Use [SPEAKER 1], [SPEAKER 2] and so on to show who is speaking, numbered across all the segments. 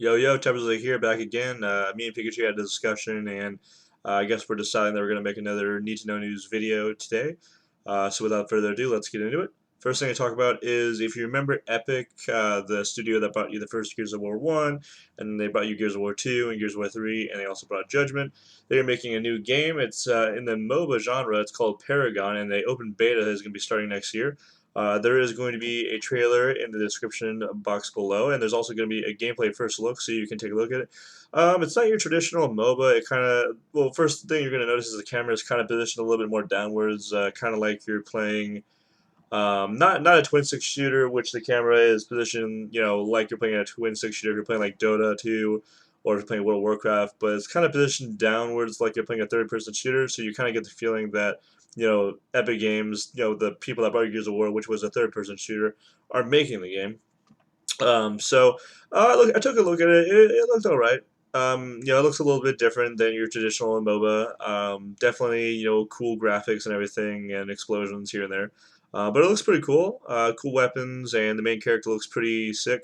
[SPEAKER 1] Yo, yo, Temple's here, back again. Me and Pikachu had a discussion, and I guess we're deciding that we're going to make another Need to Know News video today. So without further ado, let's get into it. First thing to talk about is if you remember Epic, the studio that brought you the first Gears of War 1, and they brought you Gears of War 2 and Gears of War 3, and they also brought Judgment. They're making a new game. It's in the MOBA genre. It's called Paragon, and the open beta is going to be starting next year. There is going to be a trailer in the description box below, and there's also going to be a gameplay first look, so you can take a look at it. It's not your traditional MOBA. It kind of, well, first thing you're going to notice is the camera is kind of positioned a little bit more downwards, kind of like you're playing, not a twin stick shooter, which the camera is positioned, like you're playing a twin stick shooter. If you're playing like Dota 2, or if you're playing World of Warcraft, but it's kind of positioned downwards, like you're playing a third-person shooter. So you kind of get the feeling that Epic Games, the people that brought you Gears of War, which was a third-person shooter, are making the game. Look, I took a look at it. It looked all right. It looks a little bit different than your traditional MOBA. Definitely, cool graphics and everything, and explosions here and there. But it looks pretty cool. Cool weapons, and the main character looks pretty sick.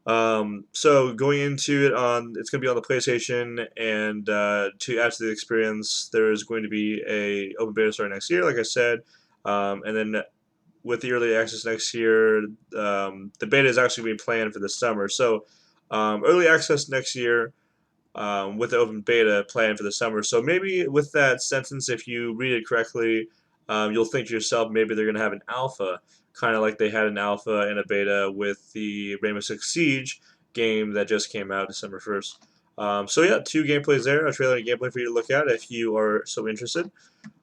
[SPEAKER 1] So going into it it's going to be on the PlayStation, and to add to the experience, there is going to be a open beta starting next year, like I said, and then with the early access next year, the beta is actually being planned for the summer. So early access next year, with the open beta planned for the summer. So maybe with that sentence, if you read it correctly, you'll think to yourself maybe they're going to have an alpha, kind of like they had an alpha and a beta with the Rainbow Six Siege game that just came out December 1st. So yeah, two gameplays there, a trailer and gameplay for you to look at if you are so interested.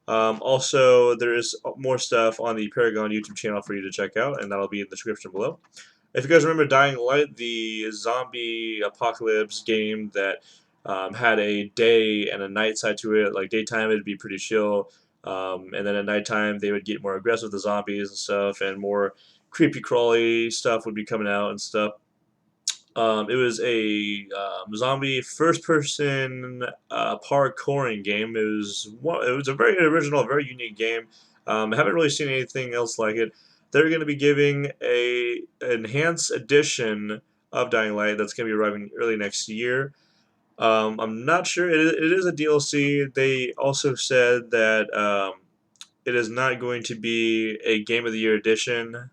[SPEAKER 1] Also, there is more stuff on the Paragon YouTube channel for you to check out, and that'll be in the description below. If you guys remember Dying Light, the zombie apocalypse game that had a day and a night side to it, like daytime it'd be pretty chill, and then at nighttime they would get more aggressive with the zombies and stuff, and more creepy crawly stuff would be coming out and stuff. It was a zombie first-person parkouring game. It was a very original, very unique game. I haven't really seen anything else like it. They're going to be giving a enhanced edition of Dying Light that's going to be arriving early next year. I'm not sure. It is a DLC. They also said that it is not going to be a Game of the Year edition,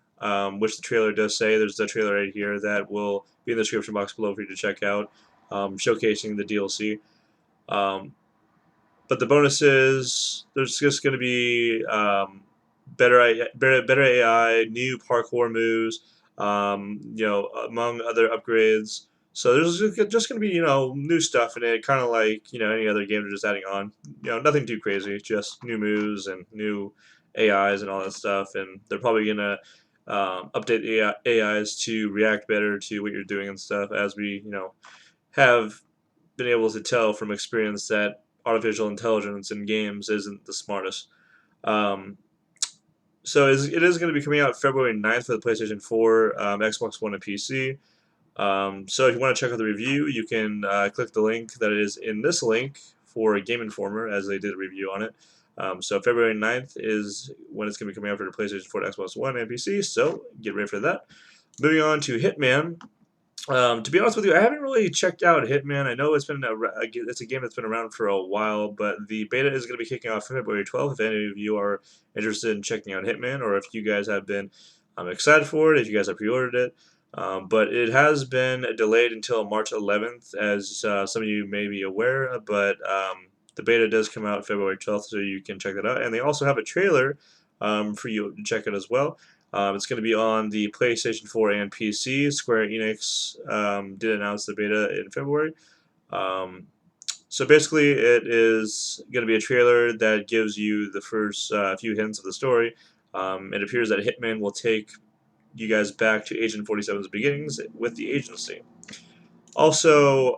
[SPEAKER 1] which the trailer does say. There's a trailer right here that will be in the description box below for you to check out, showcasing the DLC. Um, but the bonuses, there's just going to be better AI, new parkour moves, among other upgrades. So there's just going to be new stuff in it, kind of like any other game they're just adding on. Nothing too crazy, just new moves and new AIs and all that stuff. And they're probably going to update the AIs to react better to what you're doing and stuff, as we have been able to tell from experience that artificial intelligence in games isn't the smartest. Um, so it is going to be coming out February 9th for the PlayStation 4, Xbox One, and PC. So if you want to check out the review, you can click the link that is in this link for Game Informer, as they did a review on it. So February 9th is when it's going to be coming out for the PlayStation 4, Xbox One, and PC, so get ready for that. Moving on to Hitman. To be honest with you, I haven't really checked out Hitman. I know it's a game that's been around for a while, but the beta is going to be kicking off February 12th. If any of you are interested in checking out Hitman, or if you guys have been excited for it, if you guys have pre-ordered it. But it has been delayed until March 11th, as some of you may be aware, but the beta does come out February 12th, so you can check that out. And they also have a trailer for you to check it as well. It's going to be on the PlayStation 4 and PC. Square Enix did announce the beta in February. So basically, it is going to be a trailer that gives you the first few hints of the story. It appears that Hitman will take you guys back to Agent 47's beginnings with the agency. Also,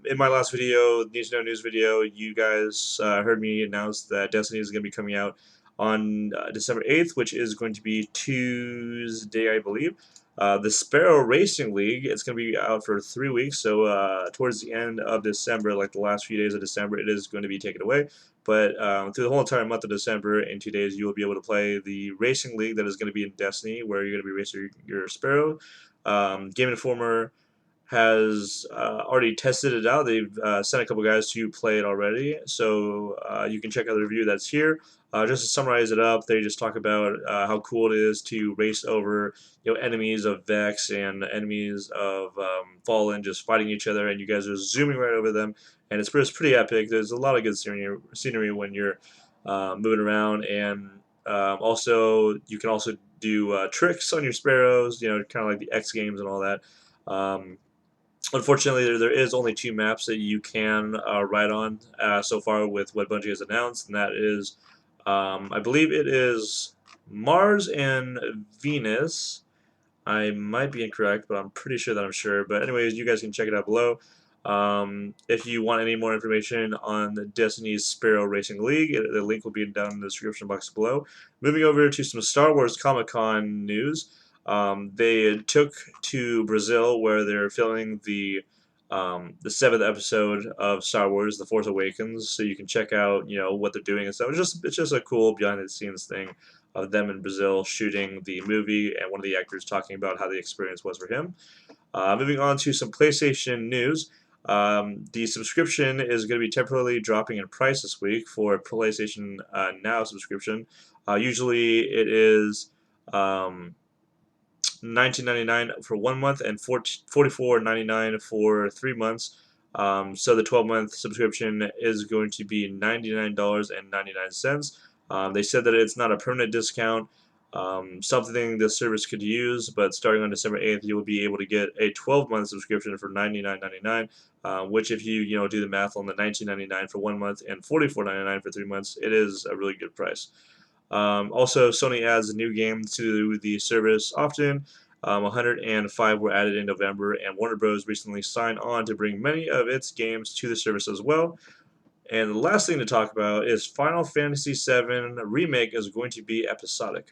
[SPEAKER 1] in my last video, Need to Know News video, you guys heard me announce that Destiny is going to be coming out on December 8th, which is going to be Tuesday, I believe. The Sparrow Racing League, it's going to be out for 3 weeks, so towards the end of December, like the last few days of December, it is going to be taken away. But through the whole entire month of December, in 2 days, you will be able to play the Racing League that is going to be in Destiny, where you're going to be racing your Sparrow. Game Informer has already tested it out. They've sent a couple guys to play it already, so you can check out the review that's here. Just to summarize it up, they just talk about how cool it is to race over, enemies of Vex and enemies of Fallen, just fighting each other, and you guys are zooming right over them, and it's pretty epic. There's a lot of good scenery when you're moving around, and also you can also do tricks on your sparrows, kind of like the X Games and all that. Um, Unfortunately, there is only two maps that you can ride on so far with what Bungie has announced, and that is, I believe it is Mars and Venus. I might be incorrect, but I'm pretty sure that I'm sure. But anyways, you guys can check it out below. If you want any more information on the Destiny's Sparrow Racing League, the link will be down in the description box below. Moving over to some Star Wars Comic-Con news. They took to Brazil where they're filming the seventh episode of Star Wars: The Force Awakens, so you can check out what they're doing and stuff. It's just a cool behind the scenes thing of them in Brazil shooting the movie, and one of the actors talking about how the experience was for him. Moving on to some PlayStation news. The subscription is going to be temporarily dropping in price this week for PlayStation Now subscription. Usually it is $19.99 for 1 month and $44.99 for 3 months. So the 12-month subscription is going to be $99.99. They said that it's not a permanent discount, something the service could use, but starting on December 8th, you will be able to get a 12-month subscription for $99.99, which if you do the math on the $19.99 for 1 month and $44.99 for 3 months, it is a really good price. Also, Sony adds a new game to the service often. 105 were added in November, and Warner Bros. Recently signed on to bring many of its games to the service as well. And the last thing to talk about is Final Fantasy VII Remake is going to be episodic.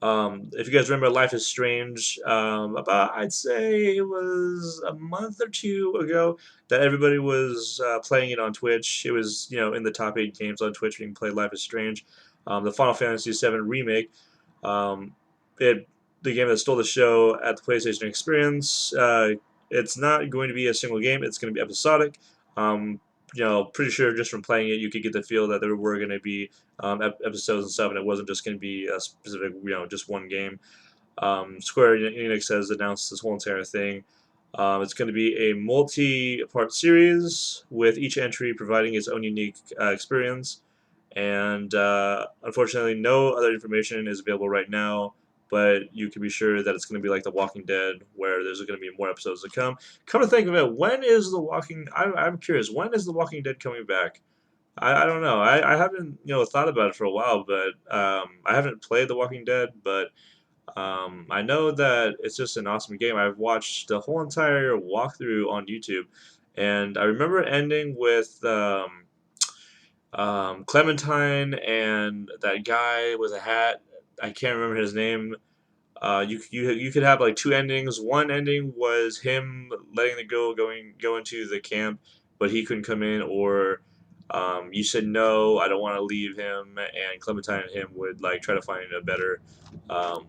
[SPEAKER 1] If you guys remember Life is Strange, about I'd say it was a month or two ago that everybody was playing it on Twitch. It was in the top 8 games on Twitch being played. Life is Strange, the Final Fantasy VII remake. Um, it the game that stole the show at the PlayStation Experience. It's not going to be a single game. It's going to be episodic. Pretty sure just from playing it, you could get the feel that there were going to be episodes and stuff, and it wasn't just going to be a specific, just one game. Square Enix has announced this whole entire thing. It's going to be a multi-part series with each entry providing its own unique experience. And unfortunately, no other information is available right now. But you can be sure that it's going to be like The Walking Dead, where there's going to be more episodes to come. Come to think of it, when is The Walking? I'm curious. When is The Walking Dead coming back? I don't know. I haven't thought about it for a while, but I haven't played The Walking Dead, but I know that it's just an awesome game. I've watched the whole entire walkthrough on YouTube, and I remember ending with Clementine and that guy with a hat. I can't remember his name. You could have like two endings. One ending was him letting the girl go into the camp, but he couldn't come in, or you said no, I don't want to leave him, and Clementine and him would like try to find a better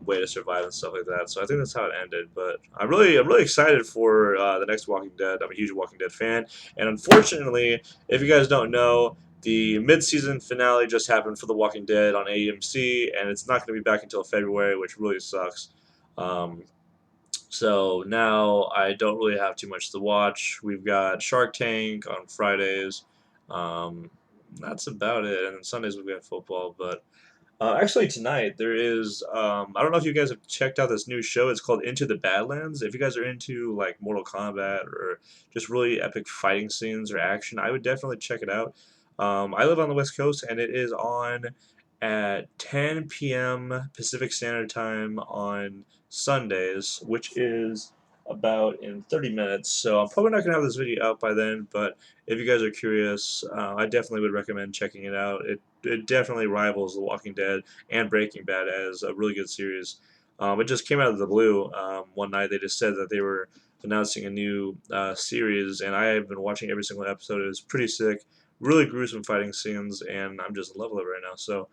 [SPEAKER 1] way to survive and stuff like that. So I think that's how it ended. But I'm really excited for the next Walking Dead. I'm a huge Walking Dead fan, and unfortunately, if you guys don't know, the mid-season finale just happened for The Walking Dead on AMC, and it's not going to be back until February, which really sucks. Um, so now I don't really have too much to watch. We've got Shark Tank on Fridays. Um, that's about it. And then Sundays we've got football. But actually, tonight there is. I don't know if you guys have checked out this new show. It's called Into the Badlands. If you guys are into like Mortal Kombat or just really epic fighting scenes or action, I would definitely check it out. I live on the West Coast, and it is on at 10 p.m. Pacific Standard Time on Sundays, which is about in 30 minutes. So I'm probably not going to have this video out by then, but if you guys are curious, I definitely would recommend checking it out. It definitely rivals The Walking Dead and Breaking Bad as a really good series. It just came out of the blue. One night they just said that they were announcing a new series, and I have been watching every single episode. It was pretty sick, really gruesome fighting scenes, and I'm just in love with it right now. So,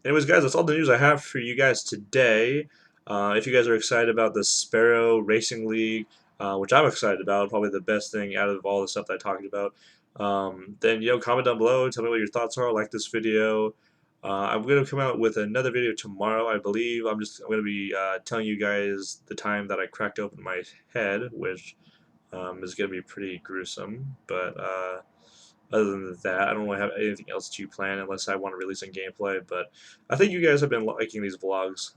[SPEAKER 1] anyways, guys, that's all the news I have for you guys today. If you guys are excited about the Sparrow Racing League, which I'm excited about, probably the best thing out of all the stuff that I talked about, then comment down below. Tell me what your thoughts are. Like this video. I'm gonna come out with another video tomorrow, I believe. I'm gonna be telling you guys the time that I cracked open my head, which is gonna be pretty gruesome. But other than that, I don't really have anything else to plan unless I want to release some gameplay. But I think you guys have been liking these vlogs,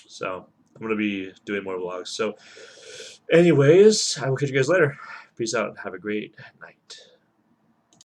[SPEAKER 1] so I'm gonna be doing more vlogs. So, anyways, I will catch you guys later. Peace out. Have a great night.